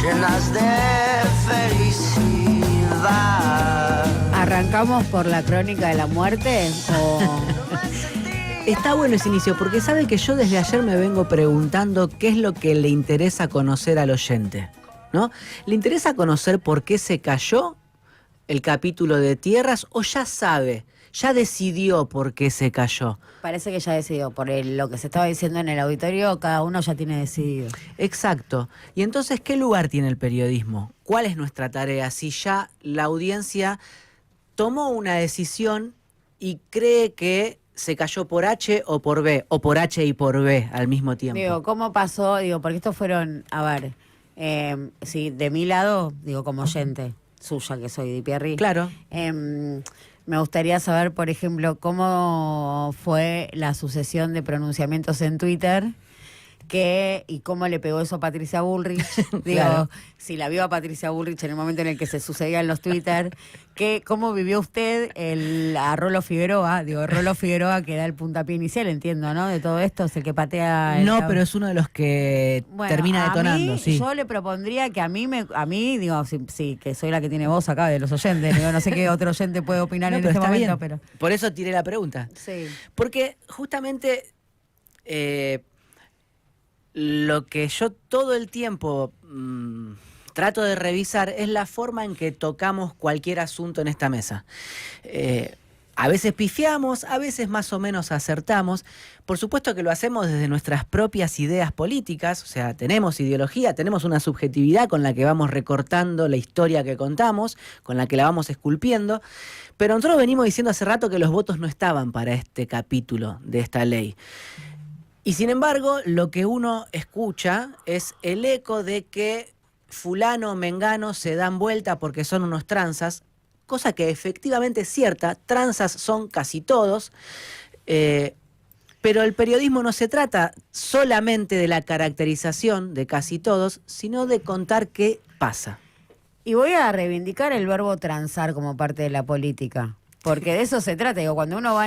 Llenas de felicidad. ¿Arrancamos por la crónica de la muerte o...? Está bueno ese inicio, porque sabe que yo desde ayer me vengo preguntando qué es lo que le interesa conocer al oyente, ¿no? ¿Le interesa conocer por qué se cayó el capítulo de Tierras o ya sabe, ya decidió por qué se cayó? Parece que ya decidió, por lo que se estaba diciendo en el auditorio, cada uno ya tiene decidido. Exacto. Y entonces, ¿qué lugar tiene el periodismo? ¿Cuál es nuestra tarea? Si ya la audiencia tomó una decisión y cree que se cayó por H o por B, o por H y por B al mismo tiempo. Digo, ¿cómo pasó? Digo, porque estos fueron, a ver, sí, de mi lado, digo, como oyente suya, que soy de Pierri. Claro. Me gustaría saber, por ejemplo, cómo fue la sucesión de pronunciamientos en Twitter y cómo le pegó eso a Patricia Bullrich. Digo, Claro. si la vio a Patricia Bullrich en el momento en el que se sucedían los Twitter, ¿cómo vivió usted a Rolo Figueroa? Digo, Rolo Figueroa que da el puntapié inicial, entiendo, ¿no? De todo esto, es el que patea... No, pero es uno de los que termina detonando, sí. Yo le propondría que a mí, digo, sí, que soy la que tiene voz acá de los oyentes, digo, no sé qué otro oyente puede opinar No, en pero este está momento, bien. pero... Por eso tiré la pregunta. Sí. Porque justamente lo que yo todo el tiempo trato de revisar es la forma en que tocamos cualquier asunto en esta mesa. A veces pifiamos, a veces más o menos acertamos. Por supuesto que lo hacemos desde nuestras propias ideas políticas, o sea, tenemos ideología, tenemos una subjetividad con la que vamos recortando la historia que contamos, con la que la vamos esculpiendo, pero nosotros venimos diciendo hace rato que los votos no estaban para este capítulo de esta ley. Y sin embargo, lo que uno escucha es el eco de que fulano o mengano se dan vuelta porque son unos tranzas, cosa que efectivamente es cierta, tranzas son casi todos, pero el periodismo no se trata solamente de la caracterización de casi todos, sino de contar qué pasa. Y voy a reivindicar el verbo transar como parte de la política. Porque de eso se trata, digo, cuando uno va a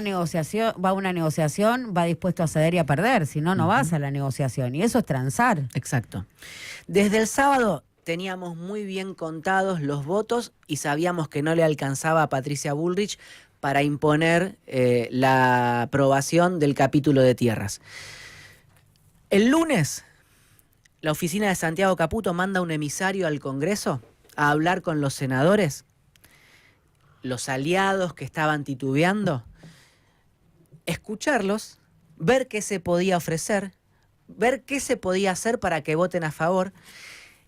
una negociación, va dispuesto a ceder y a perder, si no, no vas a la negociación, y eso es transar. Exacto. Desde el sábado teníamos muy bien contados los votos y sabíamos que no le alcanzaba a Patricia Bullrich para imponer la aprobación del capítulo de Tierras. El lunes, la oficina de Santiago Caputo manda un emisario al Congreso a hablar con los senadores, los aliados que estaban titubeando, escucharlos, ver qué se podía ofrecer, ver qué se podía hacer para que voten a favor.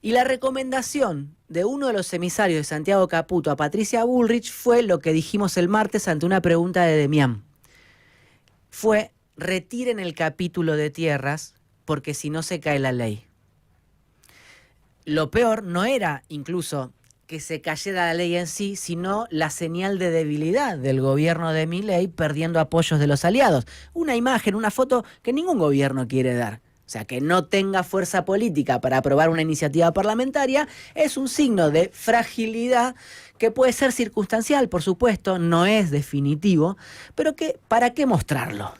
Y la recomendación de uno de los emisarios de Santiago Caputo a Patricia Bullrich fue lo que dijimos el martes ante una pregunta de Demián. Fue: retiren el capítulo de Tierras porque si no se cae la ley. Lo peor no era incluso que se cayera la ley en sí, sino la señal de debilidad del gobierno de Milei perdiendo apoyos de los aliados. Una imagen, una foto que ningún gobierno quiere dar. O sea, que no tenga fuerza política para aprobar una iniciativa parlamentaria es un signo de fragilidad que puede ser circunstancial, por supuesto, no es definitivo, pero que ¿para qué mostrarlo?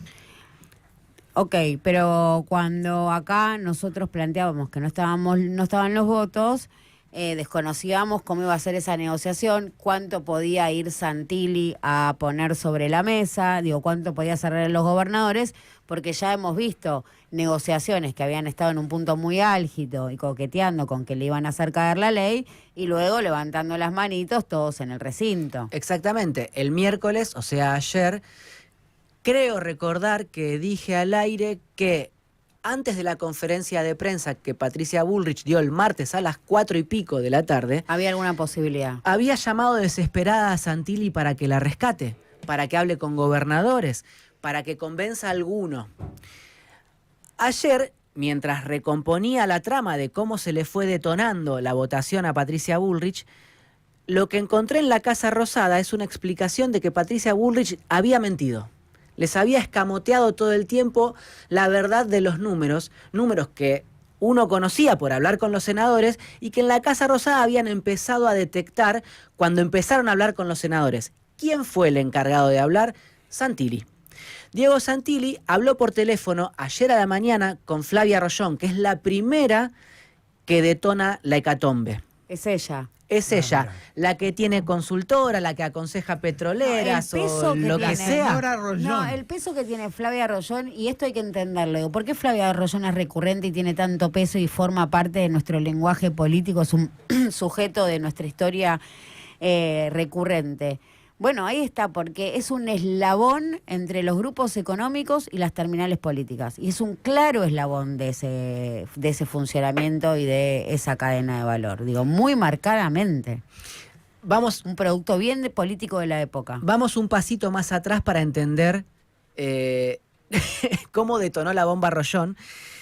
Ok, pero cuando acá nosotros planteábamos que no estaban los votos, desconocíamos cómo iba a ser esa negociación, cuánto podía ir Santilli a poner sobre la mesa, digo, cuánto podía cerrar los gobernadores, porque ya hemos visto negociaciones que habían estado en un punto muy álgido y coqueteando con que le iban a hacer caer la ley y luego levantando las manitos todos en el recinto. Exactamente, el miércoles, o sea ayer, creo recordar que dije al aire que antes de la conferencia de prensa que Patricia Bullrich dio el martes a las 4 y pico de la tarde, ¿Había alguna posibilidad? había llamado desesperada a Santilli para que la rescate, para que hable con gobernadores, para que convenza a alguno. Ayer, mientras recomponía la trama de cómo se le fue detonando la votación a Patricia Bullrich, lo que encontré en la Casa Rosada es una explicación de que Patricia Bullrich había mentido. Les había escamoteado todo el tiempo la verdad de los números que uno conocía por hablar con los senadores y que en la Casa Rosada habían empezado a detectar cuando empezaron a hablar con los senadores. ¿Quién fue el encargado de hablar? Santilli. Diego Santilli habló por teléfono ayer a la mañana con Flavia Rollón, que es la primera que detona la hecatombe. Es ella. Es ella, la que tiene consultora, la que aconseja petroleras No, el peso o que lo que tiene. sea. Señora Rollón. No, el peso que tiene Flavia Rollón, y esto hay que entenderlo, digo, ¿por qué Flavia Rollón es recurrente y tiene tanto peso y forma parte de nuestro lenguaje político, es un sujeto de nuestra historia recurrente? Bueno, ahí está, porque es un eslabón entre los grupos económicos y las terminales políticas. Y es un claro eslabón de ese funcionamiento y de esa cadena de valor. Digo, muy marcadamente. Vamos, Un producto bien político de la época. vamos un pasito más atrás para entender cómo detonó la bomba Rollón.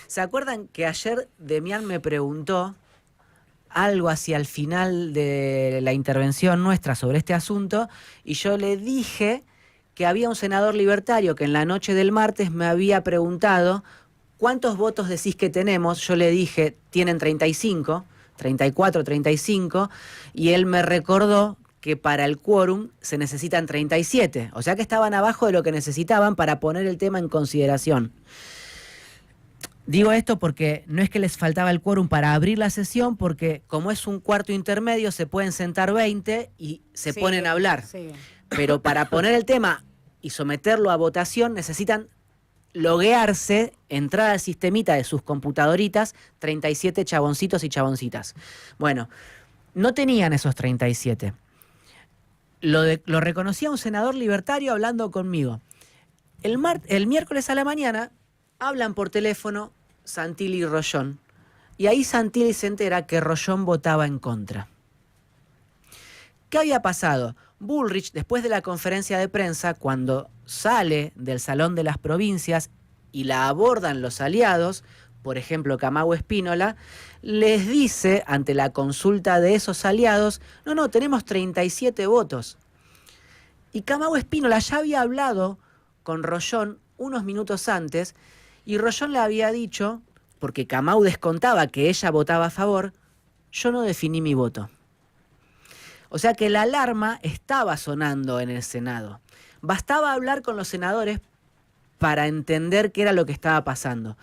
¿Se acuerdan que ayer Demián me preguntó algo hacia el final de la intervención nuestra sobre este asunto, y yo le dije que había un senador libertario que en la noche del martes me había preguntado ¿cuántos votos decís que tenemos? Yo le dije, tienen 35, 34, 35, y él me recordó que para el quórum se necesitan 37, o sea que estaban abajo de lo que necesitaban para poner el tema en consideración. Digo esto porque no es que les faltaba el quórum para abrir la sesión, porque como es un cuarto intermedio se pueden sentar 20 y se Sí, ponen a hablar. sí. Pero para poner el tema y someterlo a votación necesitan loguearse, entrar al sistemita de sus computadoritas, 37 chaboncitos y chaboncitas. Bueno, no tenían esos 37. Lo reconocía un senador libertario hablando conmigo. El miércoles a la mañana hablan por teléfono Santilli y Rollón. Y ahí Santilli se entera que Rollón votaba en contra. ¿Qué había pasado? Bullrich, después de la conferencia de prensa, cuando sale del Salón de las Provincias y la abordan los aliados, por ejemplo Camagüe Spínola, les dice ante la consulta de esos aliados, no, tenemos 37 votos. Y Camagüe Spínola ya había hablado con Rollón unos minutos antes, y Rollón le había dicho, porque Camau descontaba que ella votaba a favor, yo no definí mi voto. O sea que la alarma estaba sonando en el Senado. Bastaba hablar con los senadores para entender qué era lo que estaba pasando.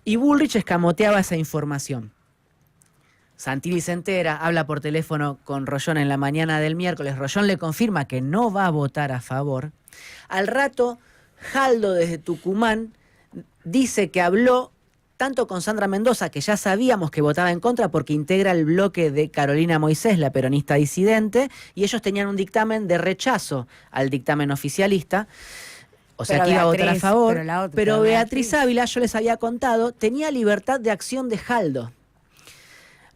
Y Bullrich escamoteaba esa información. Santilli se entera, habla por teléfono con Rollón en la mañana del miércoles. Rollón le confirma que no va a votar a favor. Al rato, Jaldo desde Tucumán dice que habló tanto con Sandra Mendoza, que ya sabíamos que votaba en contra porque integra el bloque de Carolina Moisés, la peronista disidente, y ellos tenían un dictamen de rechazo al dictamen oficialista. O sea, Pero que iba a votar a Beatriz, favor. pero la otra, Pero pero Beatriz Beatriz. Ávila, yo les había contado, tenía libertad de acción de Jaldo.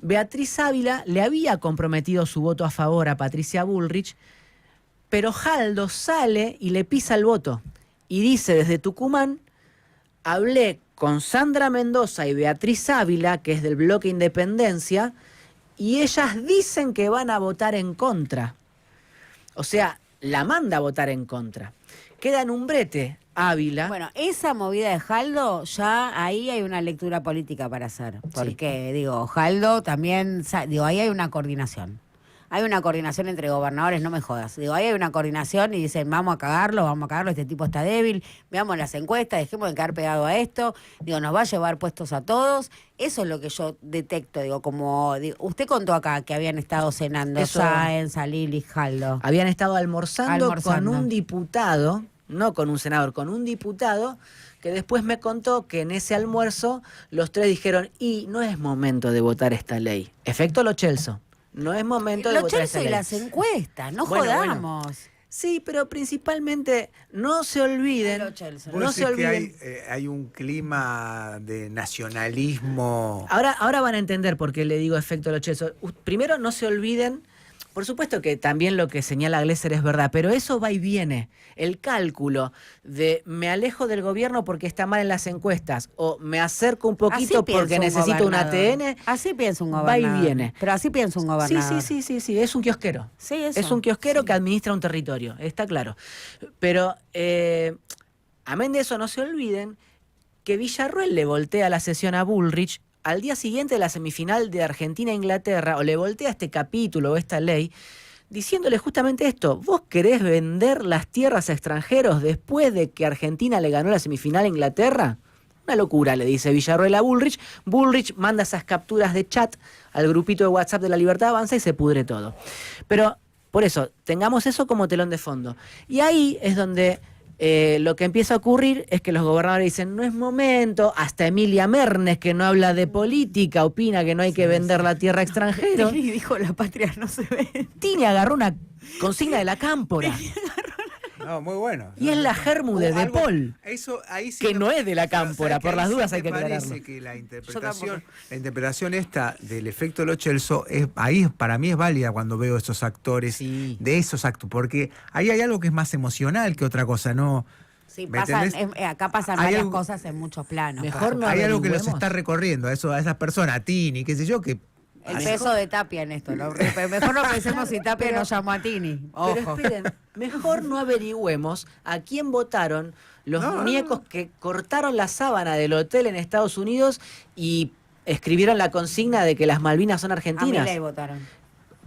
Beatriz Ávila le había comprometido su voto a favor a Patricia Bullrich, pero Jaldo sale y le pisa el voto. Y dice desde Tucumán, hablé con Sandra Mendoza y Beatriz Ávila, que es del bloque Independencia, y ellas dicen que van a votar en contra. O sea, la manda a votar en contra. Queda en un brete Ávila. Bueno, esa movida de Jaldo, ya ahí hay una lectura política para hacer. Porque, digo, Jaldo también, digo, ahí hay una coordinación. Hay una coordinación entre gobernadores, no me jodas. Digo, ahí hay una coordinación y dicen, vamos a cagarlo, este tipo está débil, veamos las encuestas, dejemos de quedar pegado a esto. Digo, nos va a llevar puestos a todos. Eso es lo que yo detecto, digo, usted contó acá que habían estado cenando Eso. Sáenz, Salil y Jaldo. Habían estado almorzando con Almorzando. un diputado, no con un senador, con un diputado, que después me contó que en ese almuerzo los tres dijeron, y no es momento de votar esta ley. Efecto Lo Celso. No es momento de Los votar esta Chelsea y ley. las encuestas, no Bueno, jodamos. Sí, pero principalmente no se olviden, Lo Chelsea. ¿Vos no se decís que olviden. hay un clima de nacionalismo? Ahora van a entender por qué le digo efecto Lo Celso. Primero, no se olviden, por supuesto que también lo que señala Glesser es verdad, pero eso va y viene. El cálculo de me alejo del gobierno porque está mal en las encuestas o me acerco un poquito Así piensa porque un necesito un gobernador. ATN. Así piensa un va y gobernador. viene. Pero así piensa un gobernador. Sí, es un kiosquero. Sí, eso. Es un kiosquero Sí. que administra un territorio, está claro. Pero, amén de eso, no se olviden que Villarroel le voltea la sesión a Bullrich al día siguiente de la semifinal de Argentina-Inglaterra, o le voltea este capítulo o esta ley, diciéndole justamente esto: vos querés vender las tierras a extranjeros después de que Argentina le ganó la semifinal a Inglaterra. Una locura, le dice Villarroel a Bullrich. Bullrich manda esas capturas de chat al grupito de WhatsApp de La Libertad Avanza y se pudre todo. Pero por eso, tengamos eso como telón de fondo. Y ahí es donde lo que empieza a ocurrir es que los gobernadores dicen, no es momento. Hasta Emilia Mernes, que no habla de política, opina que no hay que vender la tierra a extranjeros. Y dijo, la patria no se ve. Tini agarró una consigna de la Cámpora. No, muy bueno. Y es la germu de Algo- Paul, Eso, ahí sí que no es de la Cámpora, ¿sabes que por las ahí sí dudas me hay que parece aclararlo. que la tampoco. interpretación esta del efecto Lo Celso, ahí para mí es válida cuando veo esos actores, Sí. de esos actos, porque ahí hay algo que es más emocional que otra cosa, ¿no? Sí, ¿Me pasan, entendés? acá pasan Hay varias algo- cosas en muchos planos. Mejor no Hay algo que los averigüemos. está recorriendo, a esas personas, a Tini, qué sé yo, que El peso de Tapia en esto. Mejor no pensemos si Tapia nos llamó a Tini. Ojo. Pero esperen, mejor no averigüemos a quién votaron los muñecos que cortaron la sábana del hotel en Estados Unidos y escribieron la consigna de que las Malvinas son A argentinas. Milei votaron.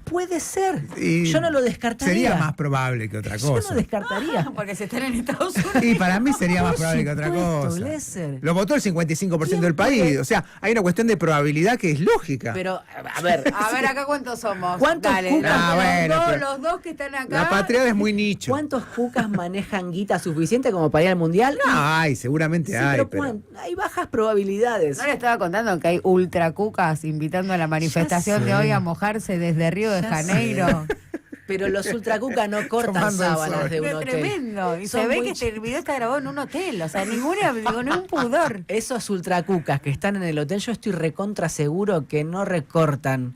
Puede ser. y Yo no lo descartaría. sería más probable que otra Yo cosa. no descartaría. Porque se están en Estados Unidos. Y para mí sería más Por probable que otra supuesto, cosa. Lesser. Lo votó el 55% del país. puede? O sea, hay una cuestión de probabilidad que es lógica. Pero, a ver. A ver, acá cuántos somos. ¿Cuántos Dale, cucas? Ah, bueno, pero- los dos que están acá. La patria es muy nicho. ¿Cuántos cucas manejan guita suficiente como para ir al mundial? No, hay, seguramente Sí, hay. pero pero- hay bajas probabilidades. No le estaba contando que hay ultra cucas invitando a la manifestación sé. de hoy a mojarse desde Río de Ya Janeiro. Pero los ultracucas no cortan Tomando el sábanas sol. de un Es hotel. tremendo. Y Son se ve muy que este video está grabado en un hotel. O sea, ningún pudor. Esos ultracucas que están en el hotel, yo estoy recontra seguro que no recortan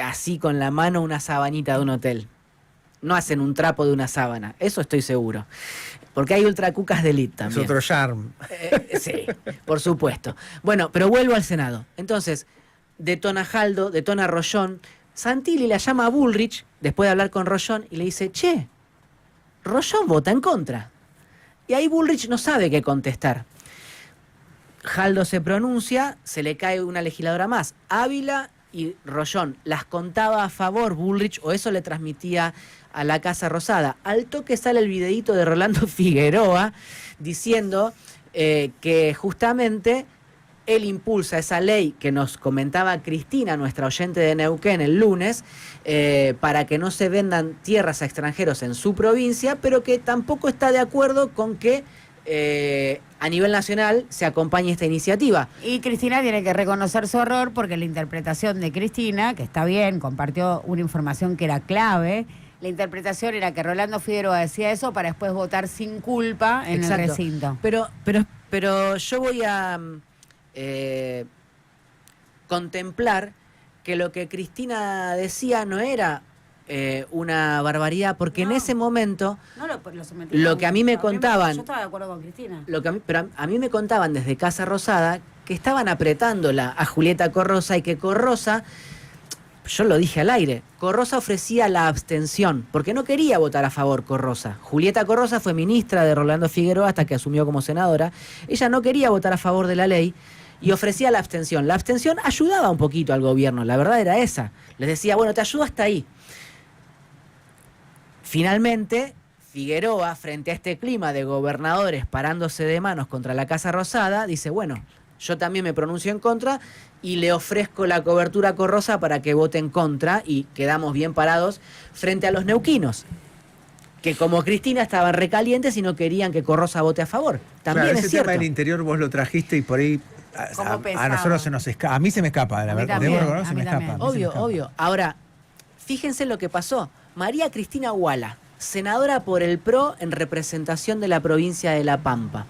así con la mano una sabanita de un hotel. No hacen un trapo de una sábana. Eso estoy seguro. Porque hay ultracucas de elite Es también. otro charm. Sí, por supuesto. Bueno, pero vuelvo al Senado. Entonces, detona Jaldo, detona Rollón. Santilli la llama a Bullrich, después de hablar con Rollón, y le dice, che, Rollón vota en contra. Y ahí Bullrich no sabe qué contestar. Jaldo se pronuncia, se le cae una legisladora más. Ávila y Rollón las contaba a favor Bullrich, o eso le transmitía a la Casa Rosada. Al toque sale el videíto de Rolando Figueroa diciendo que justamente él impulsa esa ley que nos comentaba Cristina, nuestra oyente de Neuquén, el lunes, para que no se vendan tierras a extranjeros en su provincia, pero que tampoco está de acuerdo con que a nivel nacional se acompañe esta iniciativa. Y Cristina tiene que reconocer su error porque la interpretación de Cristina, que está bien, compartió una información que era clave. La interpretación era que Rolando Figueroa decía eso para después votar sin culpa en Exacto. el recinto. Pero yo voy a contemplar que lo que Cristina decía no era una barbaridad, porque en No. ese momento, No lo sometí Lo con que a mí me gusto. contaban- Yo estaba de acuerdo con Cristina. pero a mí me contaban desde Casa Rosada que estaban apretándola a Julieta Corrosa y que Corrosa, yo lo dije al aire, Corrosa ofrecía la abstención, porque no quería votar a favor Corrosa. Julieta Corrosa fue ministra de Rolando Figueroa hasta que asumió como senadora. Ella no quería votar a favor de la ley y ofrecía la abstención. La abstención ayudaba un poquito al gobierno, la verdad era esa. Les decía, bueno, te ayudo hasta ahí. Finalmente, Figueroa, frente a este clima de gobernadores parándose de manos contra la Casa Rosada, dice, bueno, yo también me pronuncio en contra y le ofrezco la cobertura a Corrosa para que vote en contra, y quedamos bien parados frente a los neuquinos, que como Cristina estaban recalientes y no querían que Corrosa vote a favor. También Claro, es ese cierto. tema del interior vos lo trajiste y por ahí ¿Cómo a pesado? nosotros se nos escapa. A mí se me escapa, la A mí verdad. también, Debo reconocer, a se mí me escapa. también. a mí se me Obvio, escapa. obvio. Ahora, fíjense lo que pasó. María Cristina Guala, senadora por el PRO en representación de la provincia de La Pampa.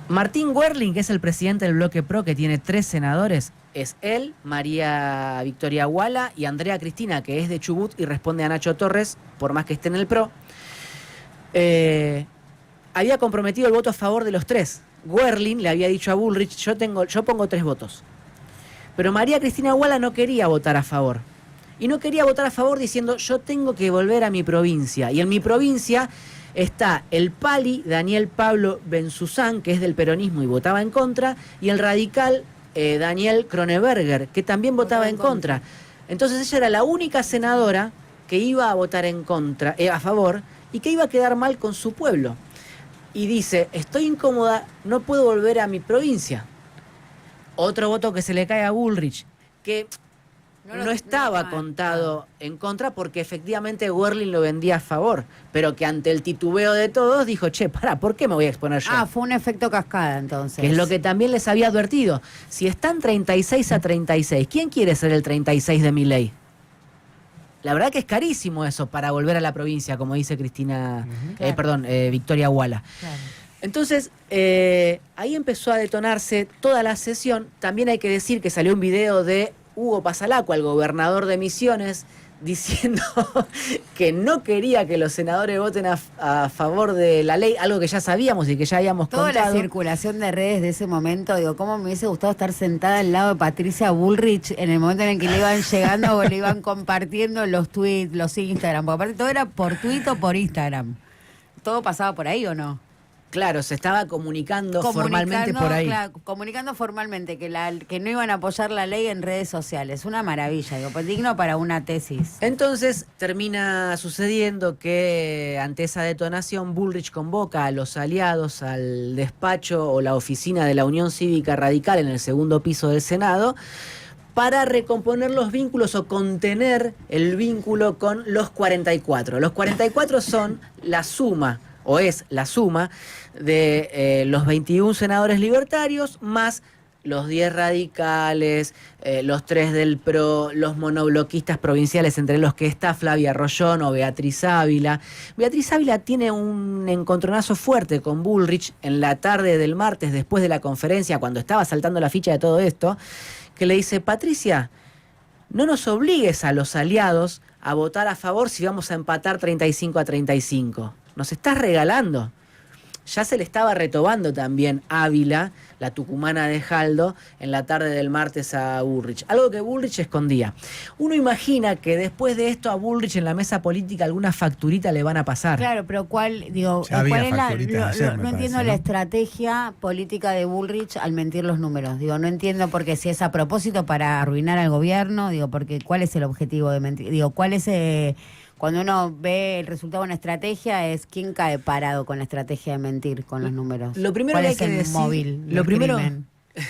Martín Werling, que es el presidente del bloque PRO, que tiene 3 senadores, es él, María Victoria Guala y Andrea Cristina, que es de Chubut y responde a Nacho Torres, por más que esté en el PRO. Había comprometido el voto a favor de los 3. Werling le había dicho a Bullrich, yo pongo 3 votos. Pero María Cristina Guala no quería votar a favor. Y no quería votar a favor diciendo, yo tengo que volver a mi provincia. Y en mi provincia está el Pali Daniel Pablo Benzuzán, que es del peronismo y votaba en contra, y el radical Daniel Kroneberger, que también votaba en contra. Entonces ella era la única senadora que iba a votar en contra, a favor, y que iba a quedar mal con su pueblo. Y dice, estoy incómoda, no puedo volver a mi provincia. Otro voto que se le cae a Bullrich, que no estaba contado en contra porque efectivamente Werling lo vendía a favor, pero que ante el titubeo de todos dijo, che, pará, ¿por qué me voy a exponer yo? Ah, fue un efecto cascada entonces. Que es lo que también les había advertido. Si están 36-36, ¿quién quiere ser el 36 de Milei? La verdad que es carísimo eso para volver a la provincia, como dice Cristina, Victoria Huala. Claro. Entonces, ahí empezó a detonarse toda la sesión. También hay que decir que salió un video de Hugo Pasalacqua, el gobernador de Misiones, diciendo que no quería que los senadores voten a favor de la ley, algo que ya sabíamos y que ya habíamos Toda contado. la circulación de redes de ese momento, digo, cómo me hubiese gustado estar sentada al lado de Patricia Bullrich en el momento en el que le iban llegando o le iban compartiendo los tweets, los Instagram, porque aparte todo era por tweet o por Instagram. ¿Todo pasaba por ahí o no? Claro, se estaba comunicando formalmente por ahí. Claro, comunicando formalmente que no iban a apoyar la ley en redes sociales. Una maravilla, digo, pues digno para una tesis. Entonces termina sucediendo que ante esa detonación Bullrich convoca a los aliados al despacho o la oficina de la Unión Cívica Radical en el segundo piso del Senado para recomponer los vínculos o contener el vínculo con los 44. Los 44 son la suma, o es la suma, de los 21 senadores libertarios más los 10 radicales, los 3 del PRO, los monobloquistas provinciales, entre los que está Flavia Rollón o Beatriz Ávila. Beatriz Ávila tiene un encontronazo fuerte con Bullrich en la tarde del martes, después de la conferencia, cuando estaba saltando la ficha de todo esto, que le dice, Patricia, no nos obligues a los aliados a votar a favor si vamos a empatar 35-35. Nos estás regalando. Ya se le estaba retobando también Ávila, la tucumana de Jaldo, en la tarde del martes a Bullrich. Algo que Bullrich escondía. Uno imagina que después de esto a Bullrich en la mesa política alguna facturita le van a pasar. Claro, pero ¿cuál es Ya había facturitas ayer, me no entiendo parece, la ¿no? estrategia política de Bullrich al mentir los números. Digo, no entiendo porque si es a propósito para arruinar al gobierno, digo, porque ¿cuál es el objetivo de mentir? Digo, ¿cuál es cuando uno ve el resultado de una estrategia es quién cae parado con la estrategia de mentir con los números? Lo primero ¿Cuál que hay es que el decir, móvil lo del primero crimen?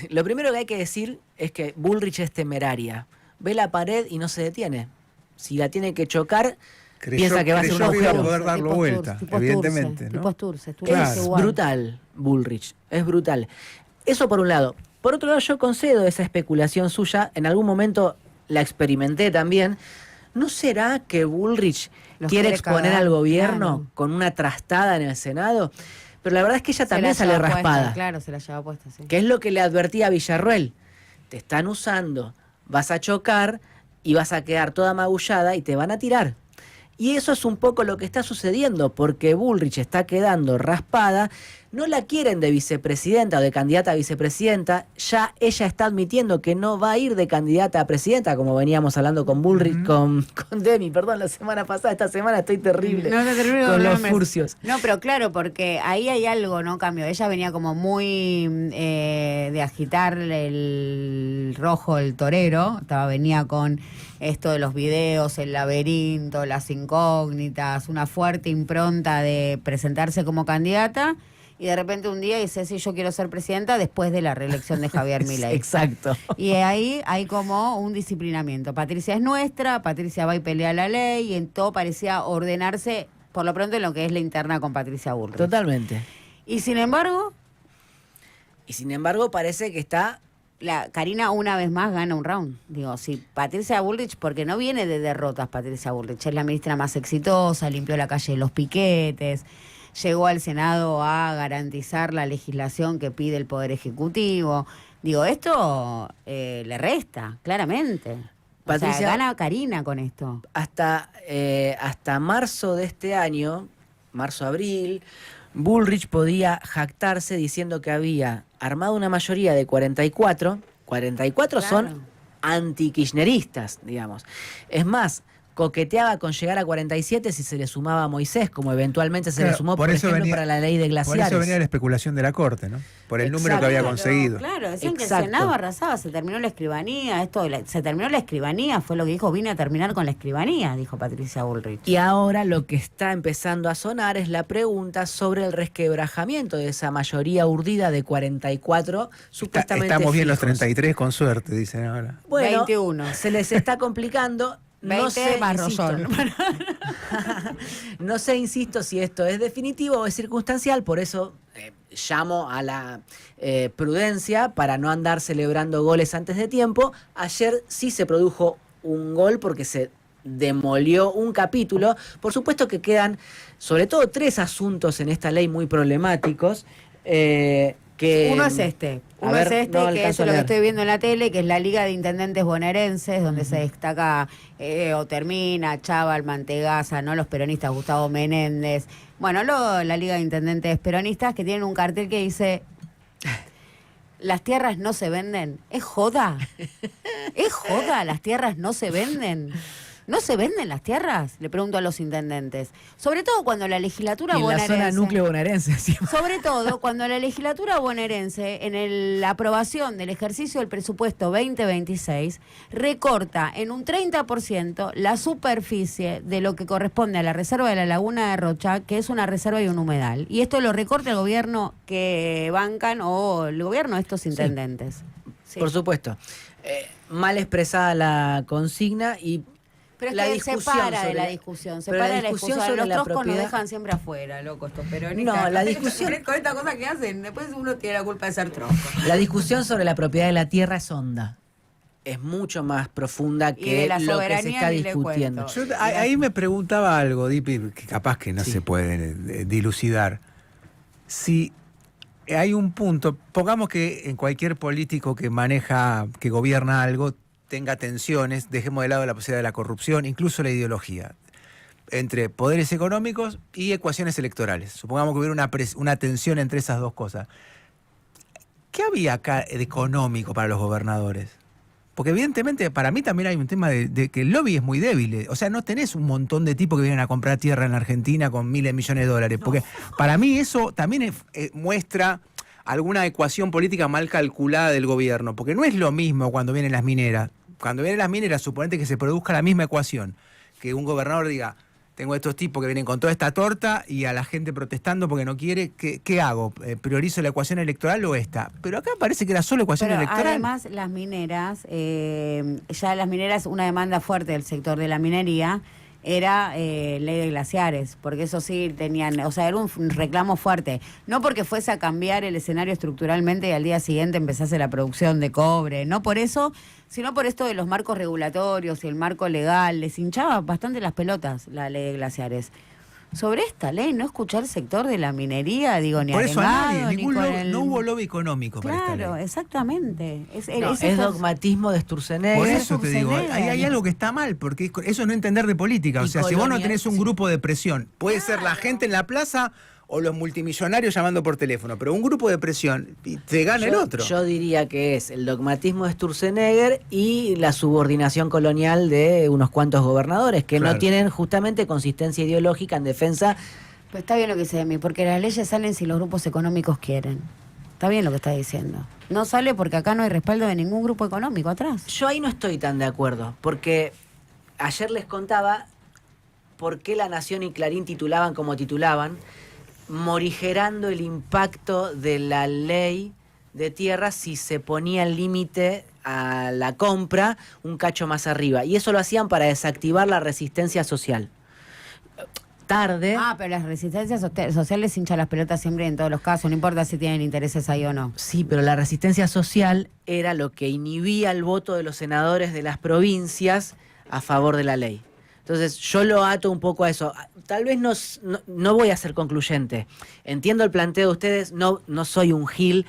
Lo primero que hay que decir es que Bullrich es temeraria. Ve la pared y no se detiene. Si la tiene que chocar, piensa que va a ser un creyó que iba a agujero. poder darlo Tipo vuelta, tipo evidentemente, ¿no? Tipo Sturce, Claro. Es igual. brutal, Bullrich. Es brutal. Eso por un lado. Por otro lado, yo concedo esa especulación suya. En algún momento la experimenté también. ¿No será que Bullrich Los quiere quiere exponer cagar, al gobierno claro. con una trastada en el Senado? Pero la verdad es que ella Se también la sale lleva puesta, raspada. claro, se la lleva puesta, sí. Que es lo que le advertía a Villarroel. Te están usando, vas a chocar y vas a quedar toda magullada y te van a tirar. Y eso es un poco lo que está sucediendo, porque Bullrich está quedando raspada, no la quieren de vicepresidenta o de candidata a vicepresidenta, ya ella está admitiendo que no va a ir de candidata a presidenta, como veníamos hablando con Bullrich, con Demi, perdón, la semana pasada, esta semana estoy terrible, No, terrible con los nombres. furcios. No, pero claro, porque ahí hay algo, ¿no? Cambio. Ella venía como muy de agitar el rojo, el torero. Venía con esto de los videos, el laberinto, las incógnitas, una fuerte impronta de presentarse como candidata. Y de repente un día dice, sí, yo quiero ser presidenta después de la reelección de Javier Milei. Exacto. Y ahí hay como un disciplinamiento. Patricia es nuestra, Patricia va y pelea la ley, y en todo parecía ordenarse, por lo pronto, en lo que es la interna con Patricia Bullrich. Totalmente. Y sin embargo, Parece que está... la Karina una vez más gana un round. Digo, si Patricia Bullrich, porque no viene de derrotas Patricia Bullrich, es la ministra más exitosa, limpió la calle de los piquetes, llegó al Senado a garantizar la legislación que pide el Poder Ejecutivo. Digo, esto le resta, claramente. Patricia, o sea, gana Karina con esto. Hasta marzo de este año, marzo-abril, Bullrich podía jactarse diciendo que había armado una mayoría de 44. 44 Claro. son anti-kirchneristas, digamos. Es más, coqueteaba con llegar a 47 si se le sumaba a Moisés, como eventualmente se le sumó, por ejemplo, para la ley de glaciares. Por eso venía la especulación de la Corte, ¿no? Por el número que había conseguido. Claro, decían que el Exacto. Senado arrasaba, se terminó la escribanía, se terminó la escribanía, fue lo que dijo, vine a terminar con la escribanía, dijo Patricia Bullrich. Y ahora lo que está empezando a sonar es la pregunta sobre el resquebrajamiento de esa mayoría urdida de 44, supuestamente Estamos bien los fijos. 33 con suerte, dicen ahora. Bueno, 21. se les está complicando. 20 No sé, más insisto, Rosón. no sé, insisto, si esto es definitivo o es circunstancial, por eso llamo a la prudencia para no andar celebrando goles antes de tiempo. Ayer sí se produjo un gol porque se demolió un capítulo. Por supuesto que quedan sobre todo 3 asuntos en esta ley muy problemáticos. Uno es este, A ver, no que es alcanzo a lo que leer. estoy viendo en la tele, que es la Liga de Intendentes Bonaerenses, donde se destaca Otermina, Chaval, Mantegaza, ¿no? Los peronistas, Gustavo Menéndez. Bueno, la Liga de Intendentes Peronistas, que tienen un cartel que dice: las tierras no se venden. ¿Es joda? ¿Es joda? ¿Las tierras no se venden? ¿No se venden las tierras? Le pregunto a los intendentes. Sobre todo cuando la legislatura en la bonaerense... zona núcleo bonaerense. Sí. Sobre todo cuando la legislatura bonaerense, en la aprobación del ejercicio del presupuesto 2026, recorta en un 30% la superficie de lo que corresponde a la reserva de la Laguna de Rocha, que es una reserva y un humedal. Y esto lo recorta el gobierno que bancan, o el gobierno de estos intendentes. Sí. Por supuesto. Mal expresada la consigna y Pero es la que discusión se para de sobre la la- discusión, se pero la para de la discusión discusión. sobre Los la troscos nos propiedad- dejan siempre afuera, loco, estos peronistas. No, la discusión- Con esta cosa que hacen, después uno tiene la culpa de ser tronco. la discusión sobre la propiedad de la tierra es honda. Es mucho más profunda Y que de la lo que se soberanía está ni le discutiendo. cuento. Ahí me preguntaba algo, Dipi, que capaz que no Sí. se puede dilucidar. Si hay un punto, pongamos que en cualquier político que maneja, que gobierna algo, tenga tensiones, dejemos de lado la posibilidad de la corrupción, incluso la ideología, entre poderes económicos y ecuaciones electorales. Supongamos que hubiera una tensión entre esas dos cosas. ¿Qué había acá de económico para los gobernadores? Porque evidentemente para mí también hay un tema de que el lobby es muy débil. O sea, no tenés un montón de tipos que vienen a comprar tierra en la Argentina con miles de millones de dólares. Porque para mí eso también muestra alguna ecuación política mal calculada del gobierno. Porque no es lo mismo cuando vienen las mineras. Cuando vienen las mineras, suponete que se produzca la misma ecuación. Que un gobernador diga: tengo estos tipos que vienen con toda esta torta y a la gente protestando porque no quiere. ¿Qué hago? ¿Priorizo la ecuación electoral o esta? Pero acá parece que era solo ecuación Pero electoral. además las mineras, una demanda fuerte del sector de la minería era ley de glaciares, porque eso sí tenían, o sea, era un reclamo fuerte, no porque fuese a cambiar el escenario estructuralmente y al día siguiente empezase la producción de cobre, no por eso, sino por esto de los marcos regulatorios y el marco legal. Les hinchaba bastante las pelotas la ley de glaciares. Sobre esta ley, no escuchar el sector de la minería, digo, ni Por eso a arengado, nadie, ni con no hubo lobby económico para esta Claro, ley. exactamente. No, es dogmatismo de Sturzenegger. Por eso te digo, Sturzenegger. hay algo que está mal, porque eso es no entender de política. O Y sea, si vos no colonial, tenés un sí. grupo de presión, puede ser la gente en la plaza o los multimillonarios llamando por teléfono, pero un grupo de presión y te gana el otro. Yo diría que es el dogmatismo de Sturzenegger y la subordinación colonial de unos cuantos gobernadores que Claro. no tienen justamente consistencia ideológica en defensa. Pues está bien lo que dice de mí, porque las leyes salen si los grupos económicos quieren. Está bien lo que está diciendo. No sale porque acá no hay respaldo de ningún grupo económico atrás. Yo ahí no estoy tan de acuerdo, porque ayer les contaba por qué La Nación y Clarín titulaban como titulaban, morigerando el impacto de la ley de tierras si se ponía el límite a la compra un cacho más arriba. Y eso lo hacían para desactivar la resistencia social. Tarde. Ah, pero las resistencias sociales hinchan las pelotas siempre en todos los casos, no importa si tienen intereses ahí o no. Sí, pero la resistencia social era lo que inhibía el voto de los senadores de las provincias a favor de la ley. Entonces yo lo ato un poco a eso. Tal vez no voy a ser concluyente. Entiendo el planteo de ustedes, no soy un gil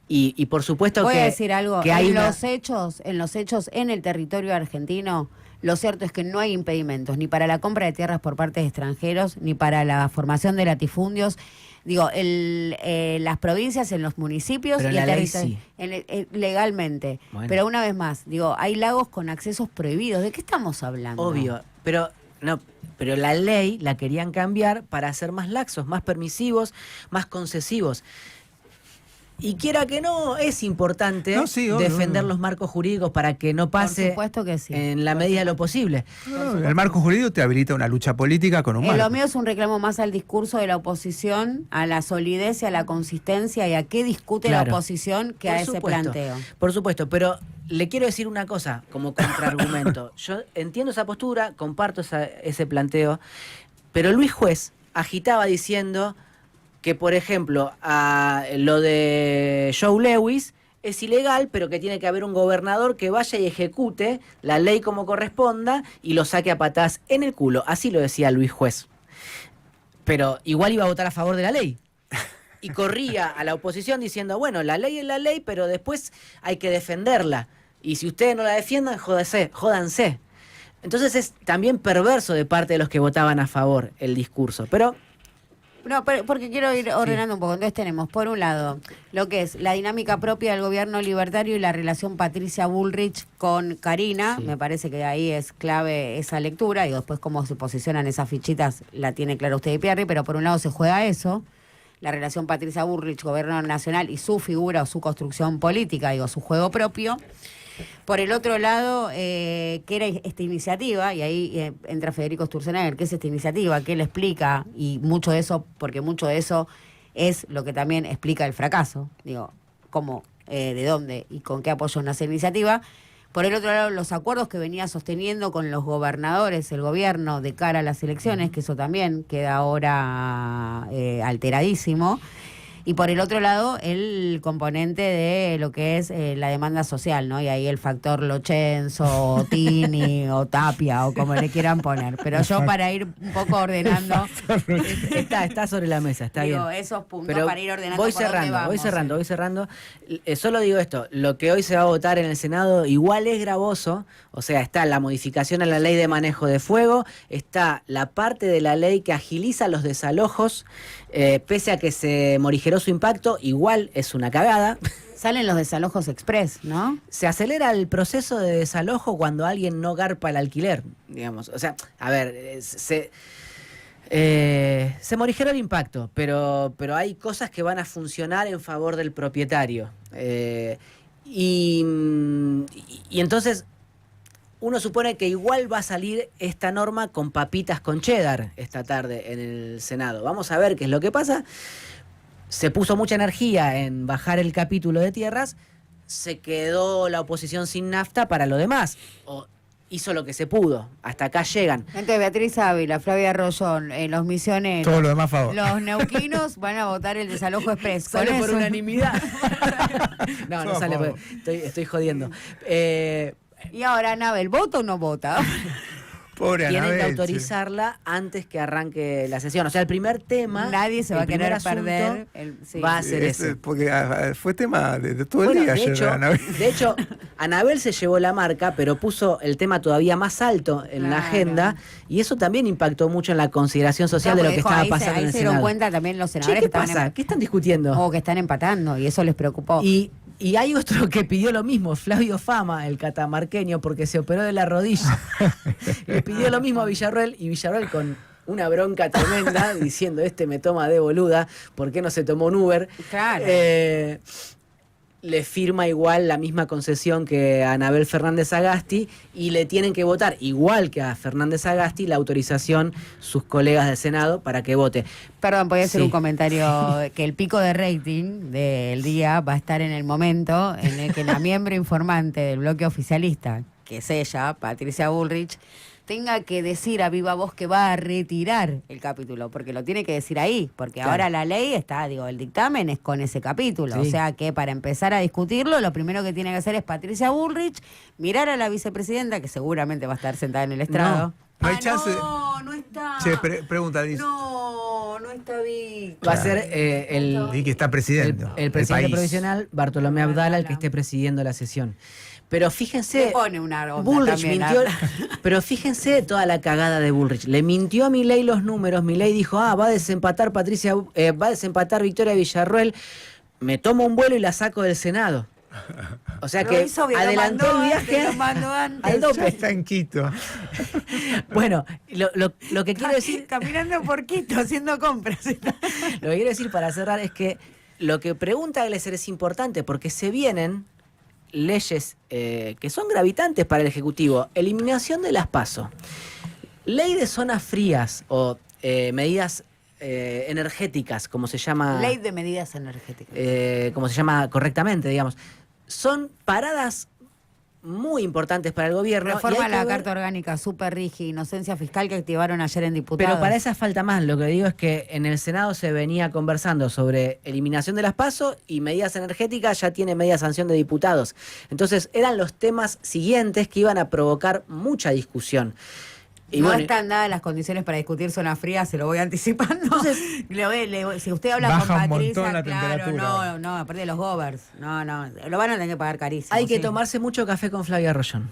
y por supuesto Voy que a decir algo, que hay en una- los hechos en el territorio argentino, lo cierto es que no hay impedimentos ni para la compra de tierras por parte de extranjeros, ni para la formación de latifundios. Digo, las provincias, en los municipios Pero y la el ley territorio, sí. legalmente. Bueno. Pero una vez más, digo, hay lagos con accesos prohibidos. ¿De qué estamos hablando? Obvio, pero No, pero la ley la querían cambiar para ser más laxos, más permisivos, más concesivos. Y quiera que no, es importante No, sí, obvio, defender obvio. los marcos jurídicos para que no pase Por supuesto que sí. en la medida de lo posible. No, el marco jurídico te habilita una lucha política con un marco. Lo mío es un reclamo más al discurso de la oposición, a la solidez y a la consistencia y a qué discute Claro. la oposición que Por a ese supuesto, planteo. Por supuesto, pero le quiero decir una cosa como contraargumento. Yo entiendo esa postura, comparto ese planteo, pero Luis Juez agitaba diciendo que, por ejemplo, lo de Joe Lewis es ilegal, pero que tiene que haber un gobernador que vaya y ejecute la ley como corresponda y lo saque a patadas en el culo. Así lo decía Luis Juez. Pero igual iba a votar a favor de la ley. Y corría a la oposición diciendo, bueno, la ley es la ley, pero después hay que defenderla. Y si ustedes no la defiendan, jódanse. Entonces es también perverso de parte de los que votaban a favor el discurso. Pero No, porque quiero ir ordenando un poco. Entonces tenemos, por un lado, lo que es la dinámica propia del gobierno libertario y la relación Patricia Bullrich con Karina. Sí. Me parece que ahí es clave esa lectura. Y después cómo se posicionan esas fichitas la tiene claro usted y Pierri, pero por un lado se juega eso. La relación Patricia Bullrich, gobierno nacional y su figura o su construcción política, digo, su juego propio. Por el otro lado, ¿qué era esta iniciativa? Y ahí entra Federico Sturzenegger. ¿Qué es esta iniciativa? ¿Qué le explica? Y mucho de eso, porque mucho de eso es lo que también explica el fracaso. Digo, cómo, de dónde y con qué apoyo nace la iniciativa. Por el otro lado, los acuerdos que venía sosteniendo con los gobernadores, el gobierno, de cara a las elecciones, que eso también queda ahora alteradísimo. Y por el otro lado, el componente de lo que es la demanda social, ¿no? Y ahí el factor Lochenzo, o Tini, o Tapia, o como le quieran poner. Pero yo para ir un poco ordenando... está sobre la mesa, está digo, bien. esos puntos Pero para ir ordenando voy por dónde cerrando, vamos, voy cerrando. Solo digo esto, lo que hoy se va a votar en el Senado igual es gravoso, o sea, está la modificación a la ley de manejo de fuego, está la parte de la ley que agiliza los desalojos, pese a que se morigeró su impacto, igual es una cagada. Salen los desalojos express, ¿no? Se acelera el proceso de desalojo cuando alguien no garpa el alquiler, digamos. O sea, a ver, se morigeró el impacto, pero hay cosas que van a funcionar en favor del propietario. Y entonces uno supone que igual va a salir esta norma con papitas con cheddar esta tarde en el Senado. Vamos a ver qué es lo que pasa. Se puso mucha energía en bajar el capítulo de tierras, se quedó la oposición sin nafta para lo demás. O hizo lo que se pudo. Hasta acá llegan. Entonces, Beatriz Ávila, Flavia Rollón, los misioneros, Todo lo demás a favor. los neuquinos van a votar el desalojo express. Con Sale por eso- unanimidad. no Todo a sale favor. por... Estoy jodiendo. Y ahora, Anabel, ¿vota o no vota? Pobre Tienen Anabel, que che. autorizarla antes que arranque la sesión. O sea, el primer tema... Nadie se va el a querer primer asunto, perder. va a ser ese. Porque fue tema de todo el Bueno, día de ayer, hecho, Anabel. de hecho, Anabel se llevó la marca, pero puso el tema todavía más alto en la Claro. agenda, y eso también impactó mucho en la consideración social de lo que estaba pasando en Ahí el se dieron Senado. cuenta también los Che, senadores ¿qué que estaban pasa? ¿Qué están discutiendo? o que están empatando, y eso les preocupó. Y hay otro que pidió lo mismo, Flavio Fama, el catamarqueño, porque se operó de la rodilla. Le pidió lo mismo a Villarroel, y Villarroel con una bronca tremenda, diciendo, me toma de boluda, ¿por qué no se tomó un Uber? Claro. Le firma igual la misma concesión que a Anabel Fernández Agasti, y le tienen que votar, igual que a Fernández Agasti, la autorización sus colegas del Senado para que vote. Perdón, podía hacer Sí. un comentario que el pico de rating del día va a estar en el momento en el que la miembro informante del bloque oficialista, que es ella, Patricia Bullrich, tenga que decir a viva voz que va a retirar el capítulo, porque lo tiene que decir ahí, porque Claro. ahora la ley está, el dictamen es con ese capítulo, Sí. o sea que para empezar a discutirlo, lo primero que tiene que hacer es Patricia Bullrich, mirar a la vicepresidenta, que seguramente va a estar sentada en el estrado. No hay chance de- No está. Che, pregunta, dice. No está bien. Va a ser el Y que está presidiendo. el presidente país. provisional, Bartolomé Abdala, el que esté presidiendo la sesión. Pero fíjense, Le pone una onda Bullrich también, mintió, ¿ah? pero fíjense toda la cagada de Bullrich. Le mintió a Milei los números. Milei dijo, va a desempatar Victoria Villarroel. Me tomo un vuelo y la saco del Senado. O sea Lo que hizo bien, adelantó lo mandó el viaje antes, lo mandó antes. al dope. Está en Quito. Bueno, lo que quiero decir, Caminando por Quito, haciendo compras. lo que quiero decir para cerrar es que lo que pregunta Glesser es importante porque se vienen leyes que son gravitantes para el Ejecutivo. Eliminación de las PASO. Ley de zonas frías o medidas energéticas, como se llama. Ley de medidas energéticas. Como se llama correctamente, digamos. Son paradas muy importantes para el gobierno. y Reforma hay a la que ver- Carta Orgánica, super rígida, inocencia fiscal que activaron ayer en diputados. Pero para esa falta más. Lo que digo es que en el Senado se venía conversando sobre eliminación de las PASO y medidas energéticas, ya tiene media sanción de diputados. Entonces eran los temas siguientes que iban a provocar mucha discusión. Y no bueno, están dadas las condiciones para discutir zona fría, se lo voy anticipando. Entonces, si usted habla Baja con un Patricia, montón la claro, temperatura. no, aparte de los govers, no, lo van a tener que pagar carísimo. hay que sí. tomarse mucho café con Flavia Rollón.